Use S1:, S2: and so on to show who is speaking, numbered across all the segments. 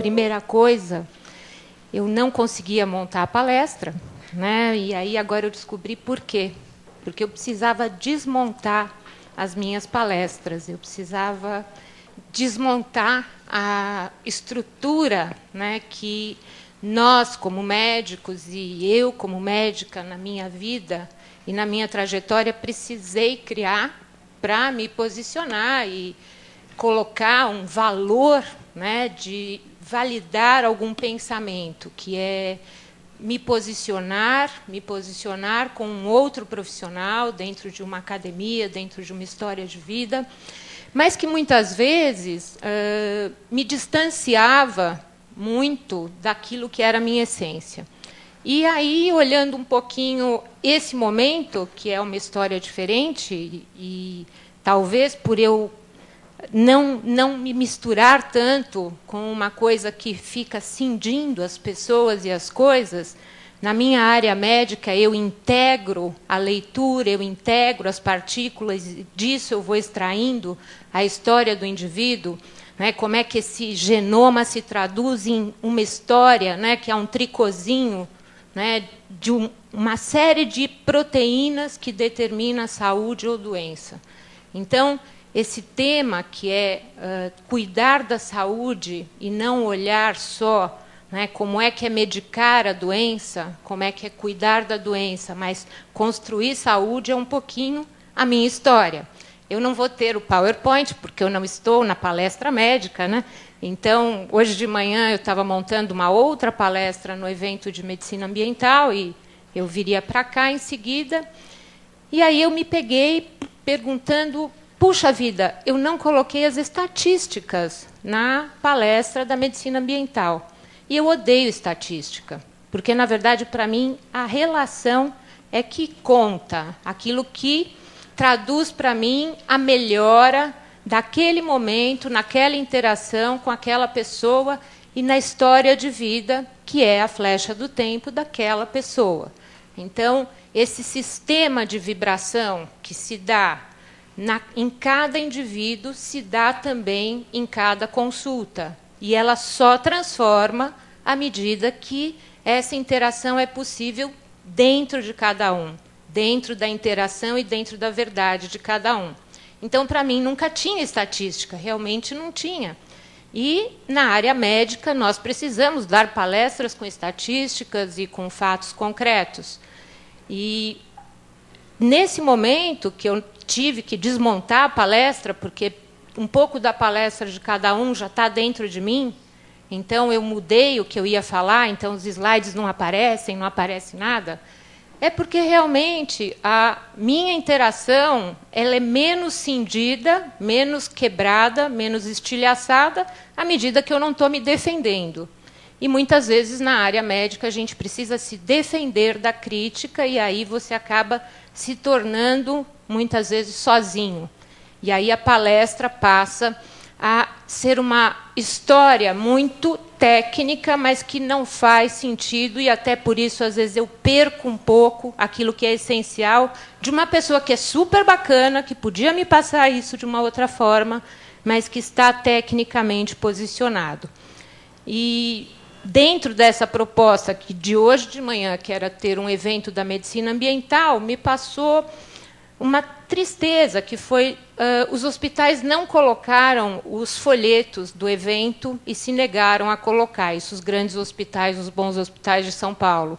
S1: primeira coisa, eu não conseguia montar a palestra, né? E aí agora eu descobri por quê. Porque eu precisava desmontar as minhas palestras, eu precisava desmontar a estrutura, né, que nós, como médicos, e eu, como médica, na minha vida e na minha trajetória, precisei criar para me posicionar e colocar um valor, né, de validar algum pensamento, que é me posicionar com um outro profissional dentro de uma academia, dentro de uma história de vida, mas que muitas vezes me distanciava muito daquilo que era a minha essência. E aí, olhando um pouquinho esse momento, que é uma história diferente, e talvez por eu não me misturar tanto com uma coisa que fica cindindo as pessoas e as coisas, na minha área médica eu integro a leitura, eu integro as partículas, e disso eu vou extraindo a história do indivíduo, né, como é que esse genoma se traduz em uma história, né, que é um tricôzinho, né, de uma série de proteínas que determina a saúde ou doença. Então, esse tema que é cuidar da saúde e não olhar só, né, como é que é medicar a doença, como é que é cuidar da doença, mas construir saúde é um pouquinho a minha história. Eu não vou ter o PowerPoint, porque eu não estou na palestra médica, né? Então, hoje de manhã eu estava montando uma outra palestra no evento de medicina ambiental e eu viria para cá em seguida. E aí eu me peguei perguntando: puxa vida, eu não coloquei as estatísticas na palestra da medicina ambiental. E eu odeio estatística, porque, na verdade, para mim, a relação é que conta, aquilo que traduz para mim a melhora daquele momento, naquela interação com aquela pessoa e na história de vida, que é a flecha do tempo daquela pessoa. Então, esse sistema de vibração que se dá em cada indivíduo se dá também em cada consulta. E ela só transforma à medida que essa interação é possível dentro de cada um, dentro da interação e dentro da verdade de cada um. Então, para mim, nunca tinha estatística, realmente não tinha. E, na área médica, nós precisamos dar palestras com estatísticas e com fatos concretos. E, nesse momento que eu tive que desmontar a palestra, porque um pouco da palestra de cada um já está dentro de mim, então eu mudei o que eu ia falar, então os slides não aparecem, não aparece nada, é porque realmente a minha interação ela é menos cindida, menos quebrada, menos estilhaçada, à medida que eu não estou me defendendo. E, muitas vezes, na área médica, a gente precisa se defender da crítica e aí você acaba se tornando, muitas vezes, sozinho. E aí a palestra passa a ser uma história muito técnica, mas que não faz sentido, e até por isso, às vezes, eu perco um pouco aquilo que é essencial de uma pessoa que é super bacana, que podia me passar isso de uma outra forma, mas que está tecnicamente posicionado. E, dentro dessa proposta que de hoje de manhã, que era ter um evento da medicina ambiental, me passou uma tristeza, que foi os hospitais não colocaram os folhetos do evento e se negaram a colocar isso, os grandes hospitais, os bons hospitais de São Paulo.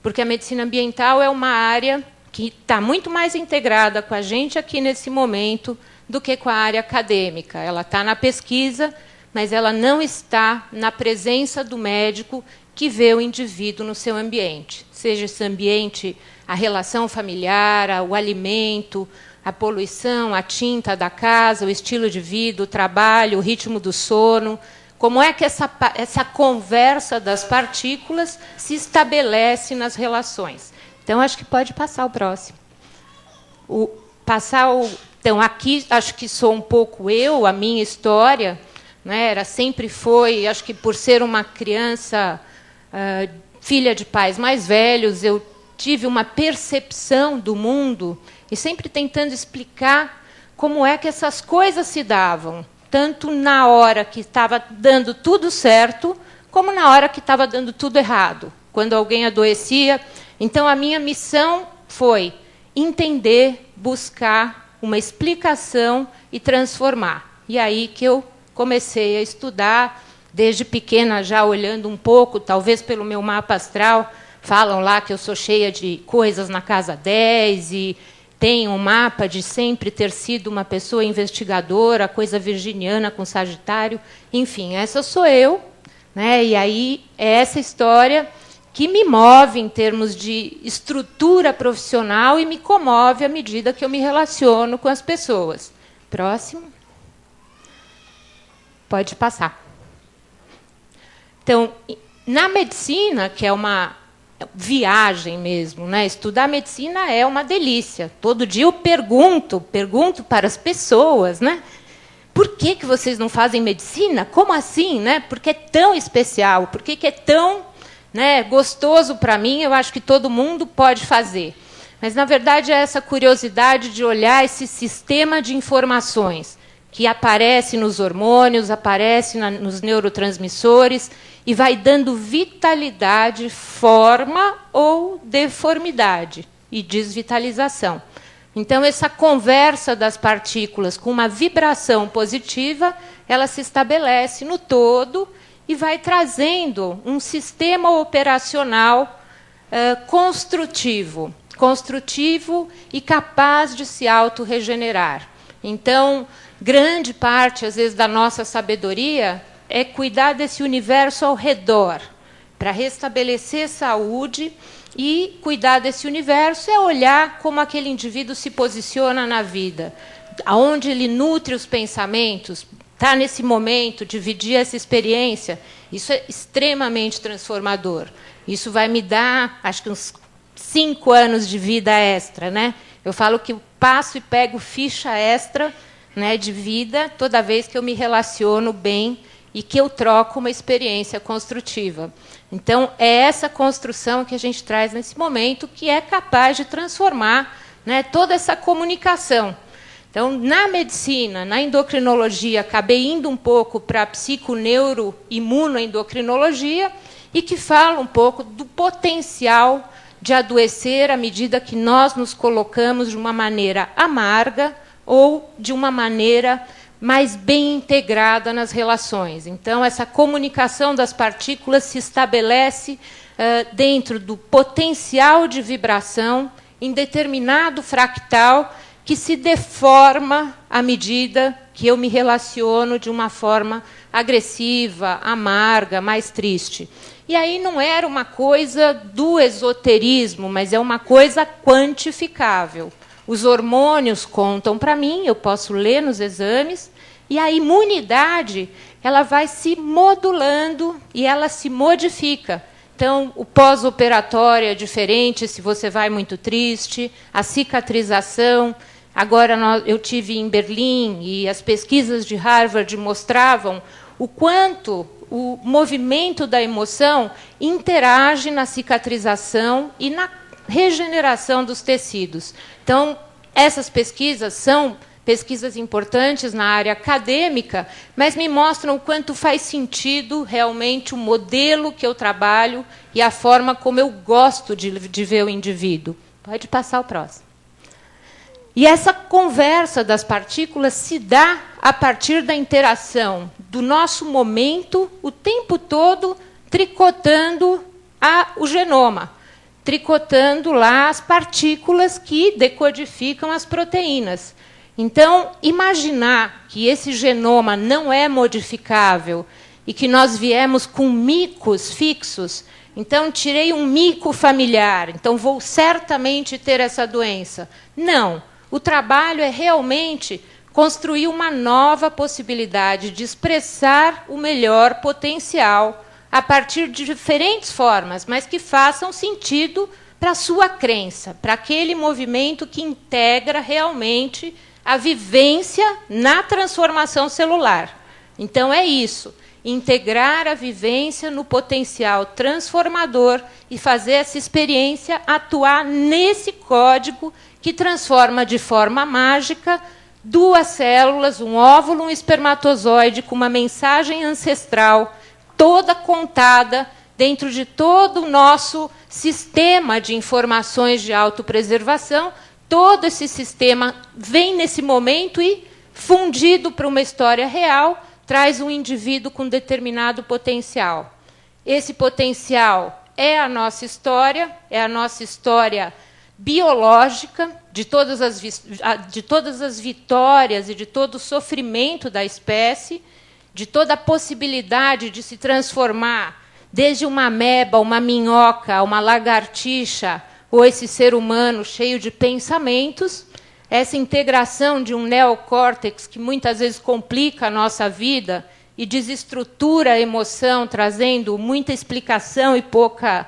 S1: Porque a medicina ambiental é uma área que está muito mais integrada com a gente aqui nesse momento do que com a área acadêmica. Ela está na pesquisa, mas ela não está na presença do médico que vê o indivíduo no seu ambiente. Seja esse ambiente a relação familiar, o alimento, a poluição, a tinta da casa, o estilo de vida, o trabalho, o ritmo do sono. Como é que essa conversa das partículas se estabelece nas relações? Então, acho que pode passar o próximo. Então, aqui, acho que sou um pouco eu, a minha história, né, sempre foi, acho que por ser uma criança, filha de pais mais velhos, eu tive uma percepção do mundo e sempre tentando explicar como é que essas coisas se davam. tanto na hora que estava dando tudo certo, como na hora que estava dando tudo errado, quando alguém adoecia. Então, a minha missão foi entender, buscar uma explicação e transformar. E aí que eu comecei a estudar, desde pequena já olhando um pouco, talvez pelo meu mapa astral, falam lá que eu sou cheia de coisas na casa 10 e tenho um mapa de sempre ter sido uma pessoa investigadora, coisa virginiana com Sagitário. Enfim, essa sou eu, né? E aí é essa história que me move em termos de estrutura profissional e me comove à medida que eu me relaciono com as pessoas. Próximo. Pode passar. Então, na medicina, que é uma viagem mesmo, né? Estudar medicina é uma delícia. Todo dia eu pergunto para as pessoas, né? Por que vocês não fazem medicina? Como assim, né? Porque é tão especial, por que é tão, né, gostoso para mim? Eu acho que todo mundo pode fazer. Mas, na verdade, é essa curiosidade de olhar esse sistema de informações que aparece nos hormônios, aparece nos neurotransmissores e vai dando vitalidade, forma ou deformidade e desvitalização. Então, essa conversa das partículas com uma vibração positiva, ela se estabelece no todo e vai trazendo um sistema operacional construtivo e capaz de se autorregenerar. Então, grande parte, às vezes, da nossa sabedoria é cuidar desse universo ao redor, para restabelecer saúde. E cuidar desse universo é olhar como aquele indivíduo se posiciona na vida, aonde ele nutre os pensamentos, está nesse momento, dividir essa experiência. Isso é extremamente transformador. Isso vai me dar, acho que uns 5 anos de vida extra, né? Eu falo que eu passo e pego ficha extra, né, de vida toda vez que eu me relaciono bem e que eu troco uma experiência construtiva. Então, é essa construção que a gente traz nesse momento que é capaz de transformar, né, toda essa comunicação. Então, na medicina, na endocrinologia, acabei indo um pouco para a psiconeuroimunoendocrinologia e que fala um pouco do potencial de adoecer à medida que nós nos colocamos de uma maneira amarga ou de uma maneira mais bem integrada nas relações. Então, essa comunicação das partículas se estabelece dentro do potencial de vibração em determinado fractal que se deforma à medida que eu me relaciono de uma forma agressiva, amarga, mais triste. E aí não era uma coisa do esoterismo, mas é uma coisa quantificável. Os hormônios contam para mim, eu posso ler nos exames, e a imunidade ela vai se modulando e ela se modifica. Então, o pós-operatório é diferente se você vai muito triste, a cicatrização. Agora, eu tive em Berlim e as pesquisas de Harvard mostravam o quanto o movimento da emoção interage na cicatrização e na regeneração dos tecidos. Então, essas pesquisas são pesquisas importantes na área acadêmica, mas me mostram o quanto faz sentido realmente o modelo que eu trabalho e a forma como eu gosto de ver o indivíduo. Pode passar o próximo. E essa conversa das partículas se dá a partir da interação do nosso momento, o tempo todo, tricotando o genoma, tricotando lá as partículas que decodificam as proteínas. Então, imaginar que esse genoma não é modificável e que nós viemos com micos fixos, então tirei um mico familiar, então vou certamente ter essa doença. Não. O trabalho é realmente construir uma nova possibilidade de expressar o melhor potencial a partir de diferentes formas, mas que façam sentido para a sua crença, para aquele movimento que integra realmente a vivência na transformação celular. Então, é isso, integrar a vivência no potencial transformador e fazer essa experiência atuar nesse código que transforma de forma mágica duas células, um óvulo, um espermatozoide, com uma mensagem ancestral toda contada dentro de todo o nosso sistema de informações de autopreservação. Todo esse sistema vem nesse momento e, fundido para uma história real, traz um indivíduo com determinado potencial. Esse potencial é a nossa história biológica, de todas as vitórias e de todo o sofrimento da espécie, de toda a possibilidade de se transformar, desde uma ameba, uma minhoca, uma lagartixa, ou esse ser humano cheio de pensamentos, essa integração de um neocórtex que muitas vezes complica a nossa vida e desestrutura a emoção, trazendo muita explicação e pouca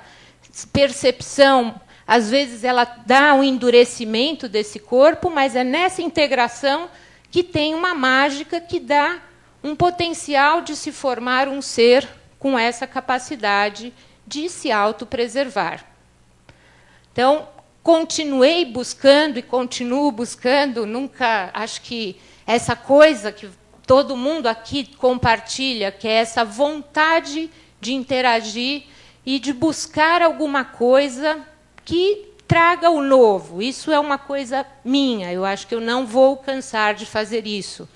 S1: percepção. Às vezes ela dá um endurecimento desse corpo, mas é nessa integração que tem uma mágica que dá um potencial de se formar um ser com essa capacidade de se autopreservar. Então, continuei buscando e continuo buscando, nunca acho que essa coisa que todo mundo aqui compartilha, que é essa vontade de interagir e de buscar alguma coisa que traga o novo. Isso é uma coisa minha, eu acho que eu não vou cansar de fazer isso.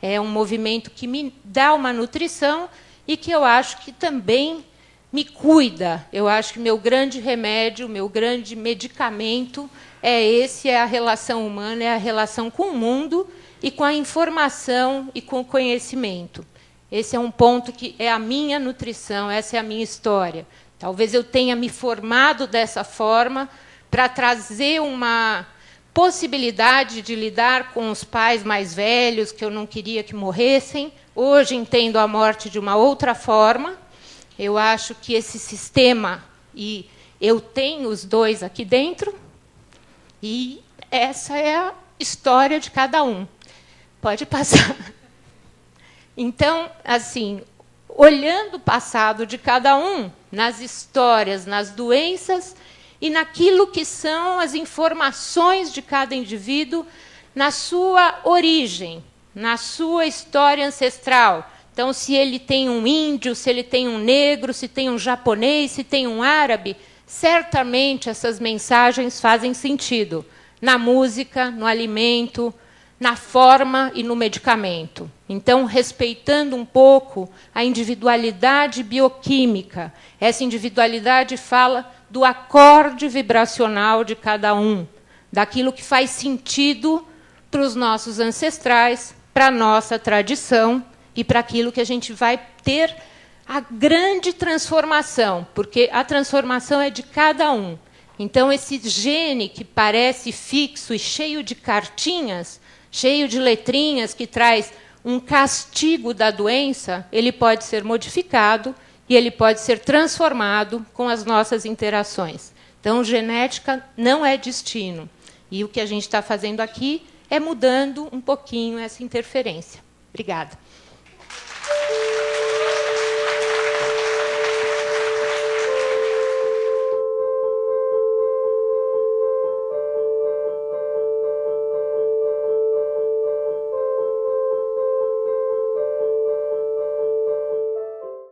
S1: É um movimento que me dá uma nutrição e que eu acho que também me cuida. Eu acho que meu grande remédio, meu grande medicamento é a relação humana, é a relação com o mundo e com a informação e com o conhecimento. Esse é um ponto que é a minha nutrição, essa é a minha história. Talvez eu tenha me formado dessa forma para trazer uma possibilidade de lidar com os pais mais velhos, que eu não queria que morressem. Hoje entendo a morte de uma outra forma. Eu acho que esse sistema, e eu tenho os dois aqui dentro, e essa é a história de cada um. Pode passar. Então, assim, olhando o passado de cada um, nas histórias, nas doenças e naquilo que são as informações de cada indivíduo, na sua origem, na sua história ancestral. Então, se ele tem um índio, se ele tem um negro, se tem um japonês, se tem um árabe, certamente essas mensagens fazem sentido na música, no alimento, na forma e no medicamento. Então, respeitando um pouco a individualidade bioquímica, essa individualidade fala do acorde vibracional de cada um, daquilo que faz sentido para os nossos ancestrais, para a nossa tradição e para aquilo que a gente vai ter a grande transformação, porque a transformação é de cada um. Então, esse gene que parece fixo e cheio de cartinhas, cheio de letrinhas, que traz um castigo da doença, ele pode ser modificado e ele pode ser transformado com as nossas interações. Então, genética não é destino. E o que a gente está fazendo aqui é mudando um pouquinho essa interferência. Obrigada.